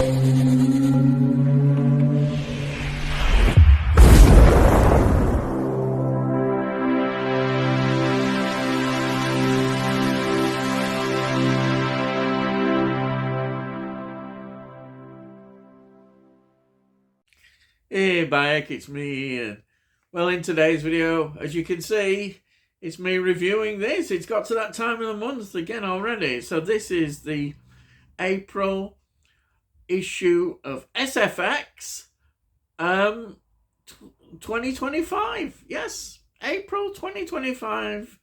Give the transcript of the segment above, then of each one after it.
Hey Bayek, it's me Ian. Well, in today's video, as you can see, it's me reviewing this. It's got to that time of the month again already. So this is the April issue of SFX 2025. Yes, April 2025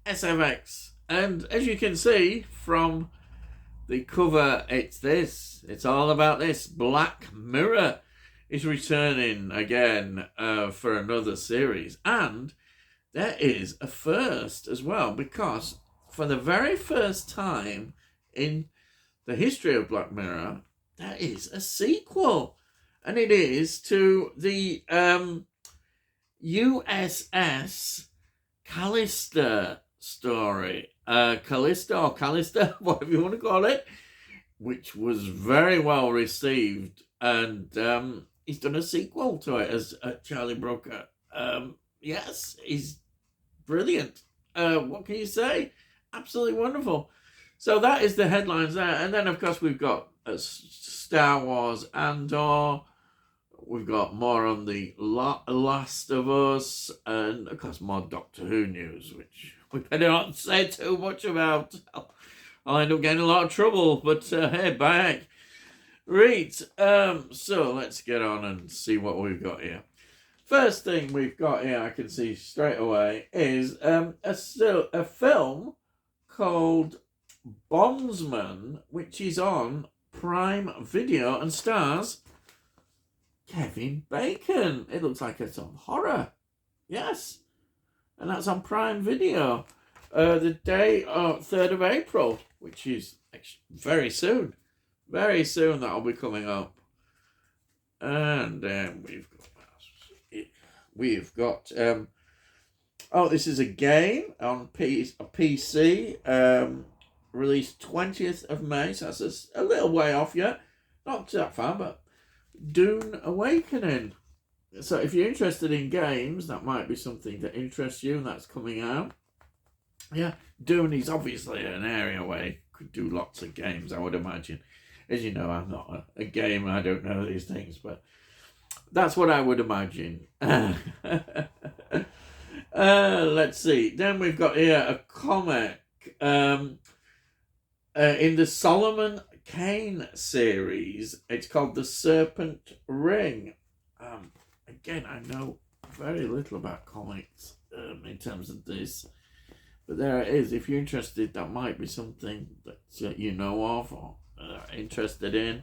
SFX. And as you can see from the cover, it's all about this. Black Mirror is returning again for another series, and there is a first as well, because for the very first time in the history of Black Mirror, there is a sequel, and it is to the USS Callister story, Callister or Callister, whatever you want to call it, which was very well received, and he's done a sequel to it as Charlie Brooker. Yes, he's brilliant. What can you say? Absolutely wonderful. So that is the headlines there. And then, of course, we've got Star Wars Andor. We've got more on the Last of Us. And, of course, more Doctor Who news, which we better not say too much about. I'll end up getting a lot of trouble. But, hey, back. Right, so let's get on and see what we've got here. First thing we've got here, I can see straight away, is a film called Bondsman, which is on Prime Video and stars Kevin Bacon. It looks like it's on horror. Yes, and that's on Prime Video. The day of 3rd of April, which is very soon. Very soon that'll be coming up. And then we've got this is a game on a PC, released 20th of May, so that's a little way off yet. Not that far, but Dune Awakening. So if you're interested in games, that might be something that interests you, and that's coming out. Yeah, Dune is obviously an area where you could do lots of games, I would imagine. As you know, I'm not a gamer, I don't know these things, but that's what I would imagine. Let's see. Then we've got here a comic in the Solomon Kane series. It's called The Serpent Ring. Again, I know very little about comics in terms of this, but there it is. If you're interested, that might be something that you know of or interested in.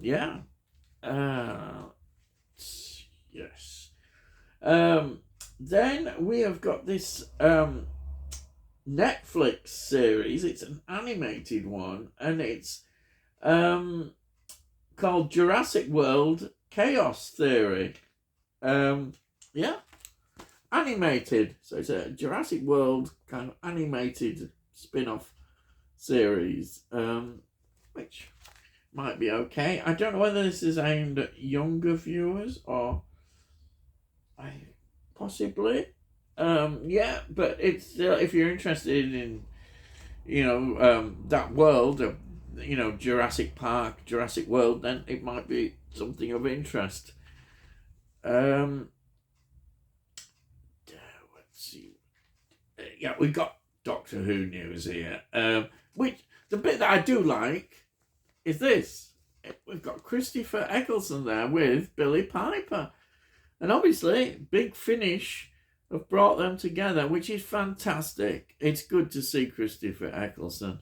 Yes. Then we have got this Netflix series. It's an animated one, and it's called Jurassic World Chaos Theory. Animated. So it's a Jurassic World kind of animated spin-off series, which might be okay. I don't know whether this is aimed at younger viewers or possibly. But it's if you're interested in, that world of, Jurassic Park, Jurassic World, then it might be something of interest. Let's see. We've got Doctor Who news here. Which the bit that I do like is this. We've got Christopher Eccleston there with Billy Piper. And obviously, Big Finish have brought them together, which is fantastic. It's good to see Christopher Eccleston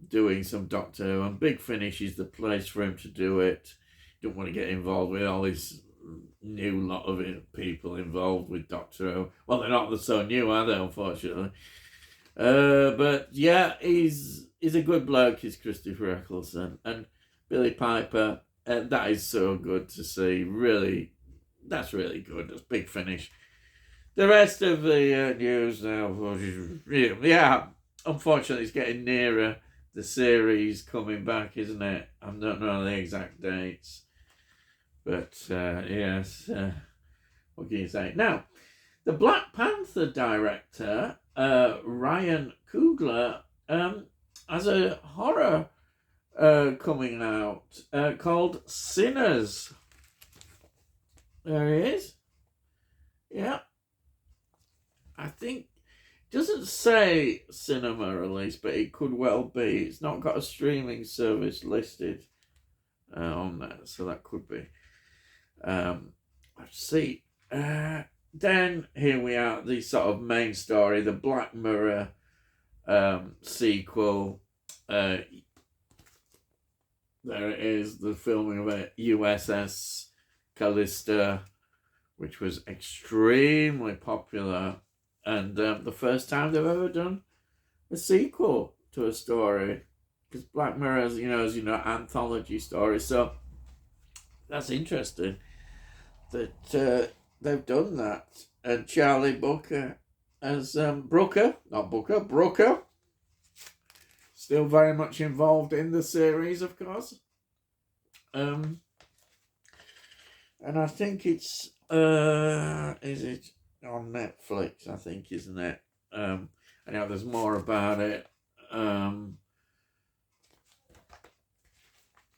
doing some Doctor Who, and Big Finish is the place for him to do it. Don't want to get involved with all this new lot of people involved with Doctor Who. Well, they're not so new, are they, unfortunately? But yeah, he's a good bloke, he's Christopher Eccleston. And Billy Piper, that is so good to see. Really, that's really good. That's Big Finish. The rest of the news now, unfortunately, it's getting nearer the series coming back, isn't it? I don't know the exact dates, but yes. What can you say? Now, the Black Panther director, Ryan Coogler, has a horror coming out called Sinners. There he is. Yeah. I think doesn't say cinema release, but it could well be. It's not got a streaming service listed on there, so that could be. Let's see. Then here we are, the sort of main story, the Black Mirror sequel. There it is, the filming of a USS Callister, which was extremely popular, and the first time they've ever done a sequel to a story, because Black Mirror, as you know, anthology stories. So that's interesting that they've done that. And Charlie Brooker as Brooker, still very much involved in the series, of course. And I think it's is it on Netflix? I think, isn't it? I know there's more about it.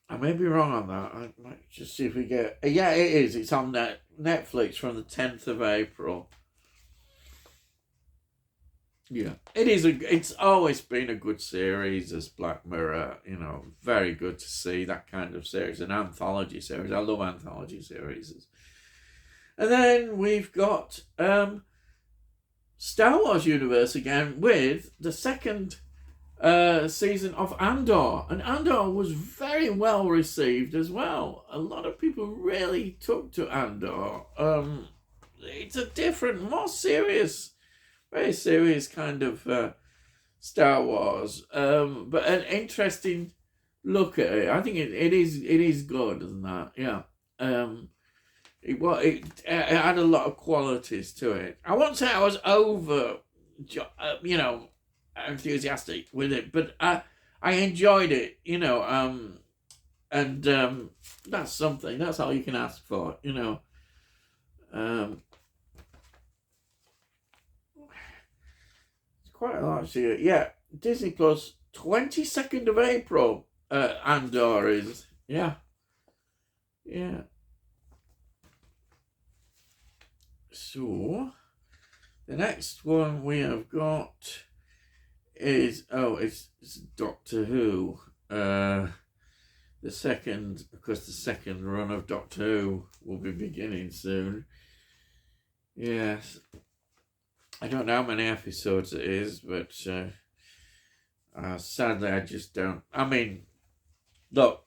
I may be wrong on that. I might just see if we get. Yeah, it is. It's on Netflix from the 10th of April. Yeah, it is. It's always been a good series as Black Mirror. You know, very good to see that kind of series, an anthology series. I love anthology series. And then we've got Star Wars universe again with the second season of Andor, and Andor was very well received as well. A lot of people really took to Andor. It's a different, more serious, very serious kind of Star Wars, but an interesting look at it. I think it is good, isn't that? Yeah. It had a lot of qualities to it. I won't say I was over, enthusiastic with it, but I enjoyed it, and that's something. That's all you can ask for, It's quite a lot here. Yeah, Disney Plus, 22nd of April. Andor is, yeah. So the next one we have got is it's Doctor Who. The second run of Doctor Who will be beginning soon. Yes, I don't know how many episodes it is, but sadly I just don't. I mean, look,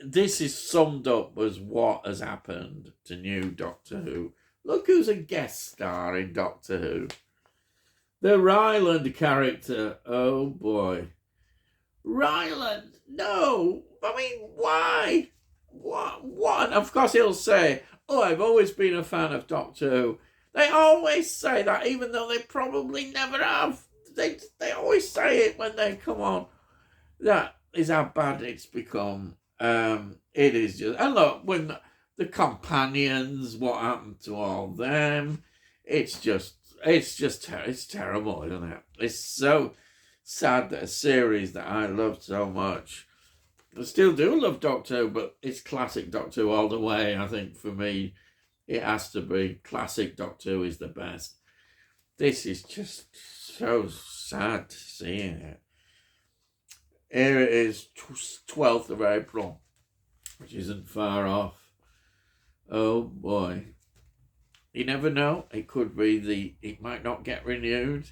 this is summed up as what has happened to new Doctor Who. Look who's a guest star in Doctor Who. The Ryland character. Oh boy. Ryland? No. I mean, why? What? Of course he'll say, oh, I've always been a fan of Doctor Who. They always say that, even though they probably never have. They always say it when they come on. That is how bad it's become. It is just... And look, when the companions, what happened to all them? It's terrible, isn't it? It's so sad that a series that I love so much. I still do love Doctor Who, but it's classic Doctor Who all the way. I think for me, it has to be classic Doctor Who is the best. This is just so sad seeing it. Here it is, 12th of April, which isn't far off. Oh boy. You never know. It could be it might not get renewed.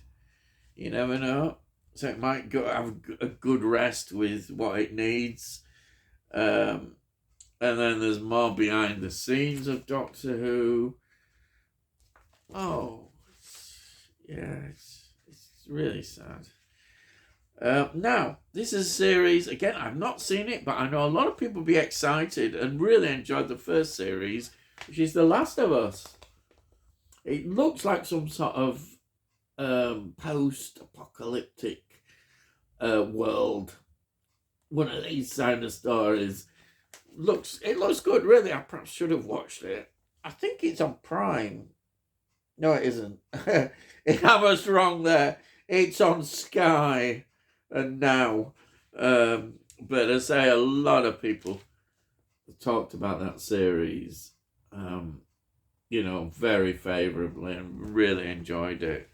You never know. So it might have a good rest with what it needs. And then there's more behind the scenes of Doctor Who. Oh, it's really sad. Now, this is a series, again, I've not seen it, but I know a lot of people will be excited and really enjoyed the first series, which is The Last of Us. It looks like some sort of post-apocalyptic world one of these kind of stories. It looks good, really. I perhaps should have watched it. I think it's on Prime. No, it isn't. I was wrong there. It's on Sky and Now. But I say a lot of people talked about that series, very favourably and really enjoyed it.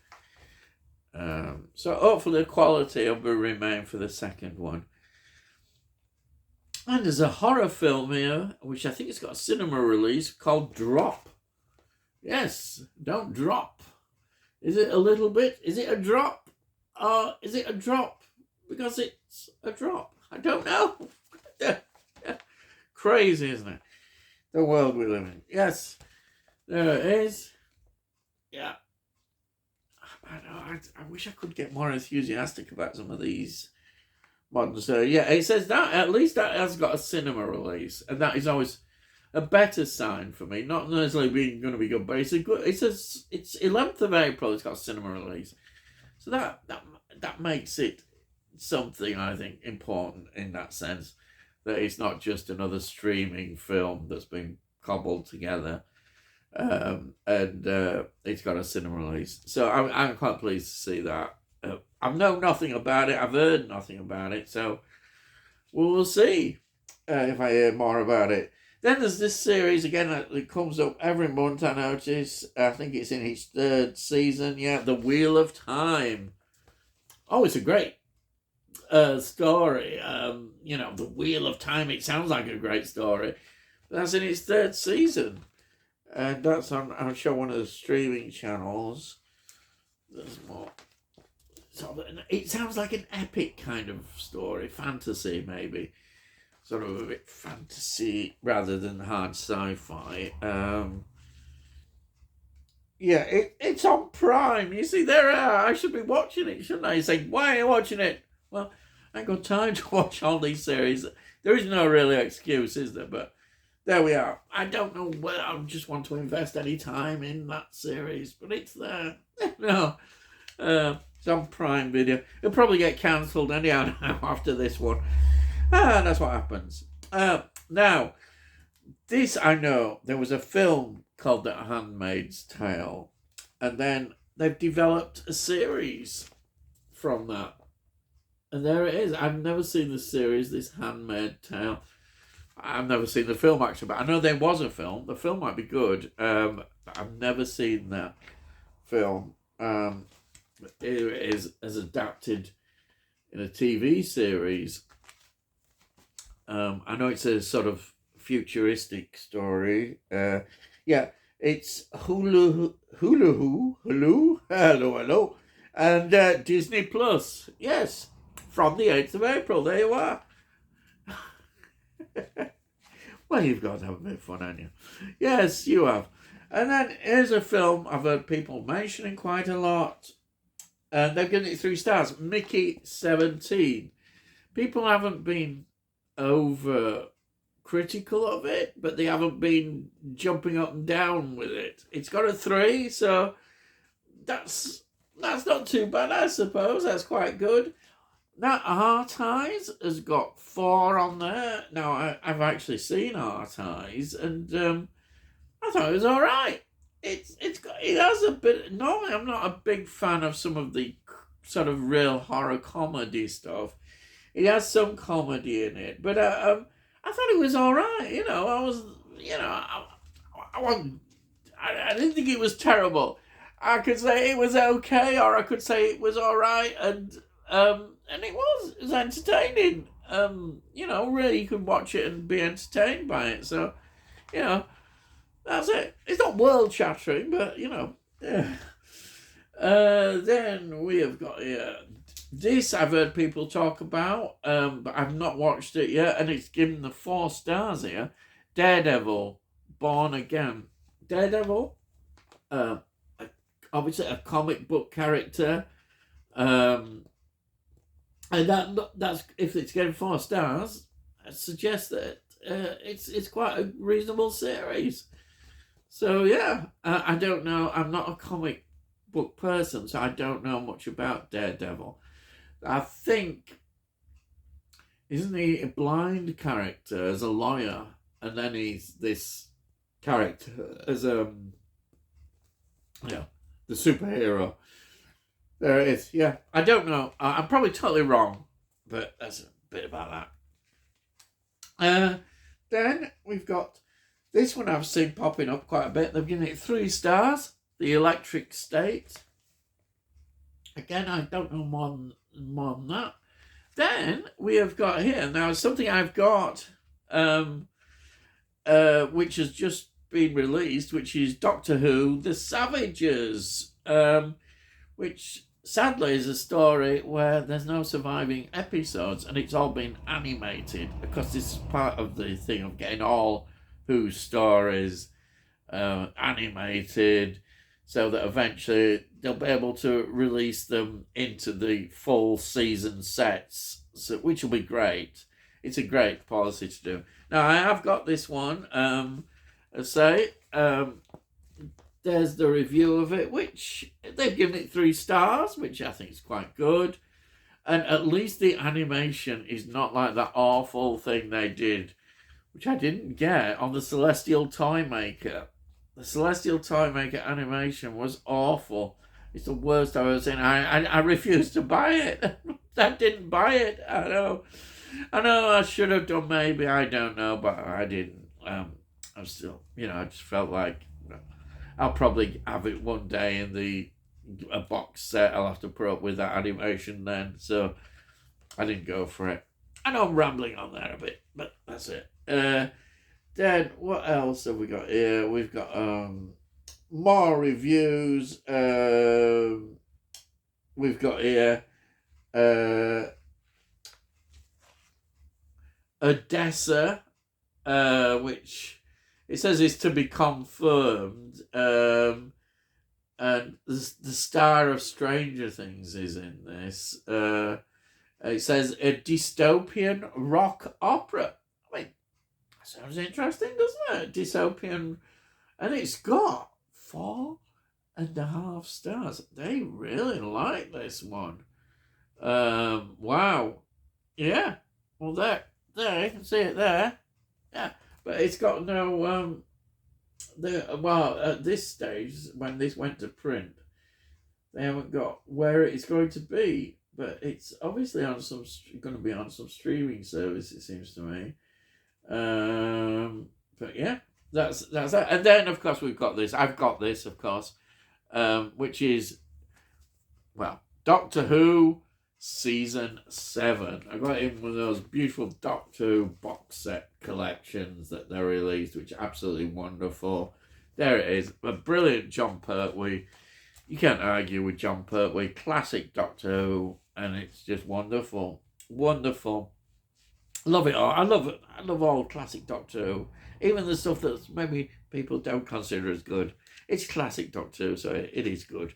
So hopefully the quality will remain for the second one. And there's a horror film here, which I think it's got a cinema release, called Drop. Yes, don't drop. Is it a little bit? Is it a drop? Or is it a drop? Because it's a drop. I don't know. Crazy, isn't it? The world we live in. Yes, there it is. Yeah. I know. I wish I could get more enthusiastic about some of these modern. So yeah, it says that at least that has got a cinema release, and that is always a better sign for me. Not necessarily being going to be good, but it's a good. It's 11th of April. It's got a cinema release, so that makes it something, I think, important in that sense, that it's not just another streaming film that's been cobbled together, and it's got a cinema release. So I'm quite pleased to see that. I've known nothing about it. I've heard nothing about it. So we'll see if I hear more about it. Then there's this series, again, that comes up every month, I notice. I think it's in its third season. Yeah, The Wheel of Time. Oh, it's a great story. The Wheel of Time, it sounds like a great story. That's in its third season. And that's on, I'll show one of the streaming channels. There's more. So it sounds like an epic kind of story, fantasy maybe. Sort of a bit fantasy rather than hard sci-fi. It's on Prime. You see, I should be watching it, shouldn't I? You say, why are you watching it? Well, I ain't got time to watch all these series. There is no really excuse, is there? But there we are. I don't know whether I just want to invest any time in that series, but it's there. No. It's on Prime Video. It'll probably get cancelled anyhow now after this one. That's what happens. Now, this I know. There was a film called The Handmaid's Tale, and then they've developed a series from that. And there it is. I've never seen the series, this Handmaid's Tale. I've never seen the film, actually, but I know there was a film. The film might be good. But I've never seen that film. It is as adapted in a TV series. I know it's a sort of futuristic story. It's Hulu, hello, and Disney Plus. Yes, from the 8th of April. There you are. Well, you've got to have a bit of fun, haven't you? Yes, you have. And then here's a film I've heard people mentioning quite a lot. And they've given it 3 stars. Mickey 17. People haven't been over critical of it, but they haven't been jumping up and down with it. It's got a 3, so that's not too bad, I suppose. That's quite good. Now, Heart Eyes has got 4 on there. Now, I've actually seen Heart Eyes, and I thought it was all right. It has a bit. Normally, I'm not a big fan of some of the sort of real horror comedy stuff. It has some comedy in it, but I thought it was all right. I didn't think it was terrible. I could say it was okay, or I could say it was all right, and it was entertaining. Really, you could watch it and be entertained by it. So, that's it. It's not world shattering, but yeah. Then we have got this I've heard people talk about, but I've not watched it yet, and it's given the 4 stars here. Daredevil, Born Again. Daredevil, obviously a comic book character, and that's if it's getting 4 stars, I suggest that it's quite a reasonable series. So yeah, I don't know. I'm not a comic book person, so I don't know much about Daredevil. I think isn't he a blind character as a lawyer, and then he's this character as yeah, the superhero. There it is. Yeah, I don't know. I'm probably totally wrong, but that's a bit about that. Then we've got this one I've seen popping up quite a bit. They've given it 3 stars. The Electric State. Again, I don't know more than that. Then we have got here now something I've got, which has just been released, which is Doctor Who: The Savages, which sadly is a story where there's no surviving episodes, and it's all been animated, because this is part of the thing of getting all Who stories animated, so that eventually they'll be able to release them into the full season sets, which will be great. It's a great policy to do. Now, I have got this one, there's the review of it, which they've given it 3 stars, which I think is quite good. And at least the animation is not like that awful thing they did, which I didn't get, on the Celestial Toymaker. The Celestial Toymaker animation was awful. It's the worst I've ever seen. I refused to buy it. I didn't buy it. I know I should have done, maybe. I don't know, but I didn't. I'm still, I just felt like I'll probably have it one day in a box set. I'll have to put up with that animation then. So I didn't go for it. I know I'm rambling on there a bit, but that's it. Then what else have we got here? We've got more reviews. We've got here Odessa, which it says is to be confirmed. And the star of Stranger Things is in this. It says a dystopian rock opera. I mean, that sounds interesting, doesn't it? Dystopian. And it's got 4.5 stars. They really like this one. Wow. Yeah. Well, there, you can see it there. Yeah. But it's got no, at this stage, when this went to print, they haven't got where it's going to be. But it's obviously going to be on some streaming service, it seems to me. But yeah, that's that. And then, of course, we've got this. I've got this, of course, which is, Doctor Who Season 7. I got in one of those beautiful Doctor Who box set collections that they released, which are absolutely wonderful. There it is. A brilliant John Pertwee. You can't argue with John Pertwee. Classic Doctor Who, and it's just wonderful. Wonderful. Love it all. I love all classic Doctor Who. Even the stuff that maybe people don't consider as good. It's classic Doctor Who, so it is good.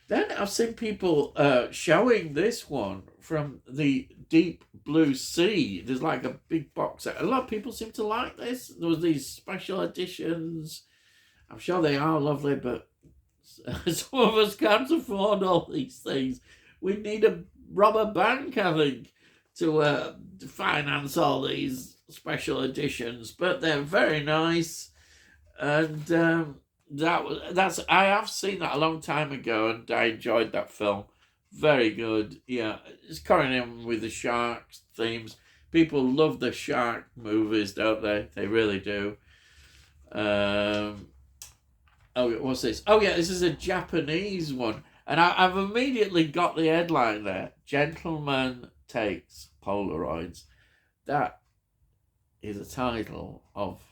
Then I've seen people showing this one from the Deep Blue Sea. There's like a big box set. A lot of people seem to like this. There was these special editions. I'm sure they are lovely, but some of us can't afford all these things. We need a robber bank, I think, to finance all these special editions. But they're very nice, and I have seen that a long time ago, and I enjoyed that film. Very good. Yeah, it's carrying in with the shark themes. People love the shark movies, don't they? They really do. What's this? Oh yeah, this is a Japanese one, and I've immediately got the headline there. Gentleman Takes Polaroids. That is a title of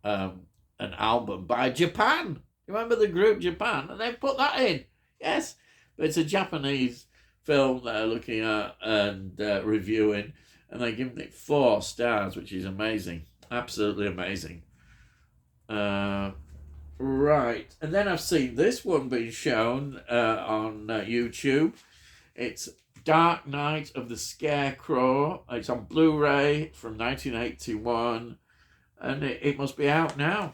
an album by Japan. Remember the group Japan? And they've put that in. Yes. But it's a Japanese film they're looking at and reviewing. And they're giving it 4 stars, which is amazing. Absolutely amazing. Right. And then I've seen this one being shown on YouTube. It's Dark Night of the Scarecrow. It's on Blu-ray from 1981. And it must be out now.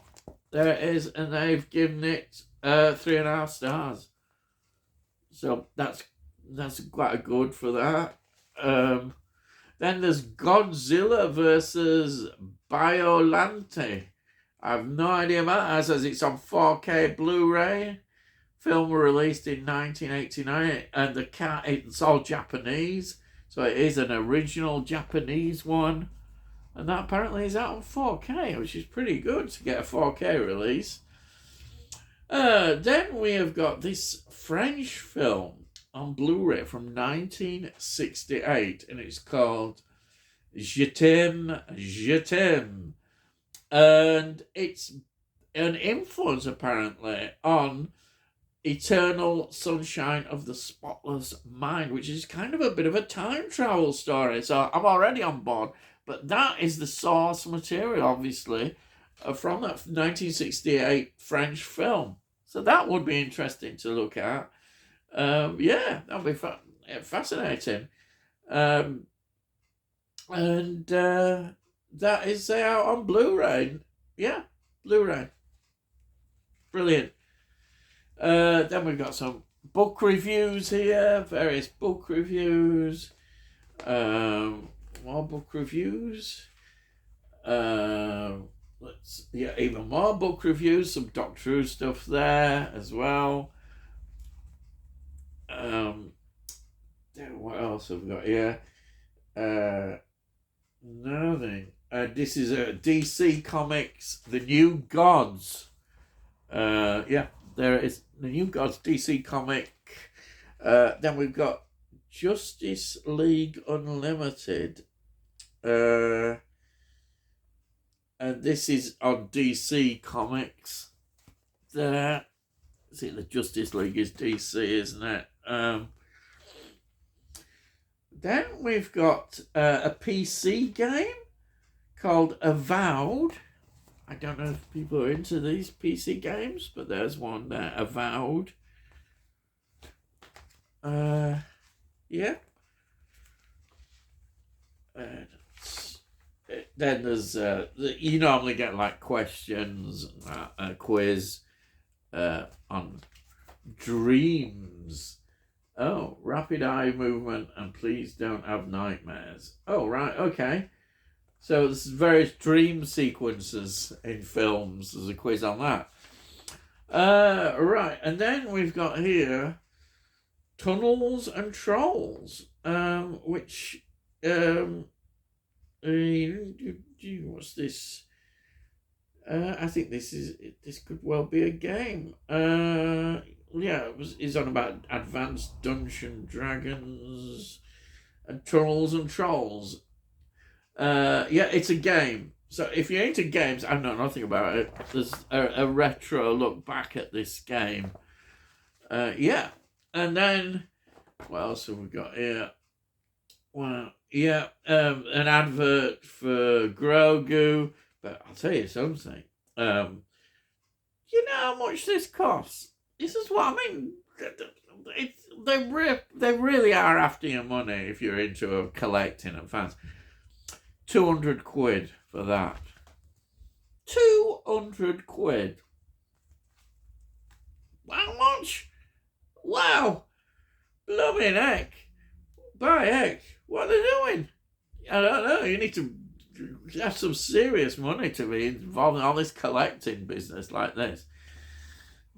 There it is, and they've given it 3.5 stars. So that's quite good for that. Then there's Godzilla versus Biolante. I have no idea about that. It says it's on 4K Blu-ray. Film released in 1989, and it's all Japanese, so it is an original Japanese one, and that apparently is out on 4K, which is pretty good to get a 4K release. Then we have got this French film on Blu-ray from 1968, and it's called Je t'aime, je t'aime. And it's an influence, apparently, on Eternal Sunshine of the Spotless Mind, which is kind of a bit of a time travel story. So I'm already on board. But that is the source material, obviously, from that 1968 French film. So that would be interesting to look at. Yeah, that'll be fascinating. And that is out on Blu-ray. Yeah, Blu-ray. Brilliant. Then we've got some book reviews here, various book reviews. More book reviews. Even more book reviews, some Doctor Who stuff there as well. What else have we got here? Nothing. This is DC Comics, The New Gods. Yeah, there is The New Gods DC comic. Then we've got Justice League Unlimited. And this is on DC Comics. There. See, the Justice League is DC, isn't it? Then we've got a PC game called Avowed. I don't know if people are into these PC games, but there's one there, Avowed. Yeah. Then there's you normally get like questions, a quiz on dreams. Oh, rapid eye movement and please don't have nightmares. Oh, right, okay. So there's various dream sequences in films. There's a quiz on that. Right, and then we've got here Tunnels and Trolls, which what's this? I think this could well be a game. Yeah, it's on about Advanced Dungeons Dragons and Tunnels and Trolls. Yeah, it's a game. So if you're into games, I know nothing about it. There's a retro look back at this game. Yeah, and then what else have we got here? Well, yeah, an advert for Grogu. But I'll tell you something. You know how much this costs? This is what I mean. They really are after your money if you're into collecting and fans. 200 quid for that. 200 quid. How much? Wow. Blooming heck. By heck. What are they doing? I don't know. You need to have some serious money to be involved in all this collecting business like this.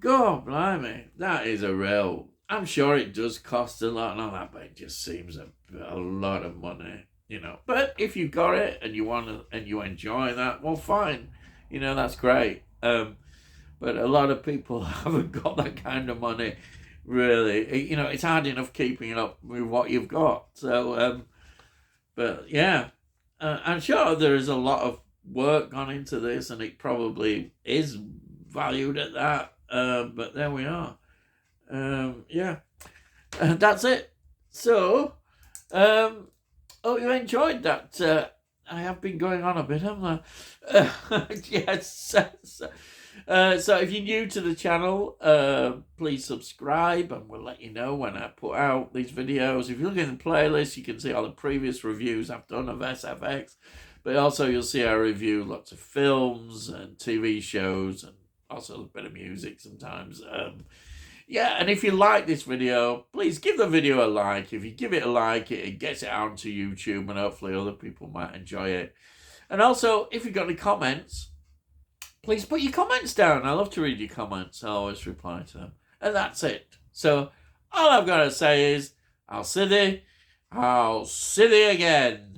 God blimey. That is a real... I'm sure it does cost a lot and all that, but it just seems a lot of money. You know, but if you got it and you want to and you enjoy that, well, fine. You know, that's great. But a lot of people haven't got that kind of money, really. You know, it's hard enough keeping it up with what you've got. So, but yeah, I'm sure there is a lot of work gone into this, and it probably is valued at that. But there we are. Yeah, that's it. So, oh, you enjoyed that? I have been going on a bit, haven't I? Yes. So if you're new to the channel, please subscribe and we'll let you know when I put out these videos. If you look in the playlist, you can see all the previous reviews I've done of SFX. But also you'll see I review lots of films and TV shows and also a bit of music sometimes. Yeah, and if you like this video, please give the video a like. If you give it a like, it gets it out to YouTube, and hopefully other people might enjoy it. And also, if you've got any comments, please put your comments down. I love to read your comments. I always reply to them. And that's it. So all I've got to say is, I'll see thee again.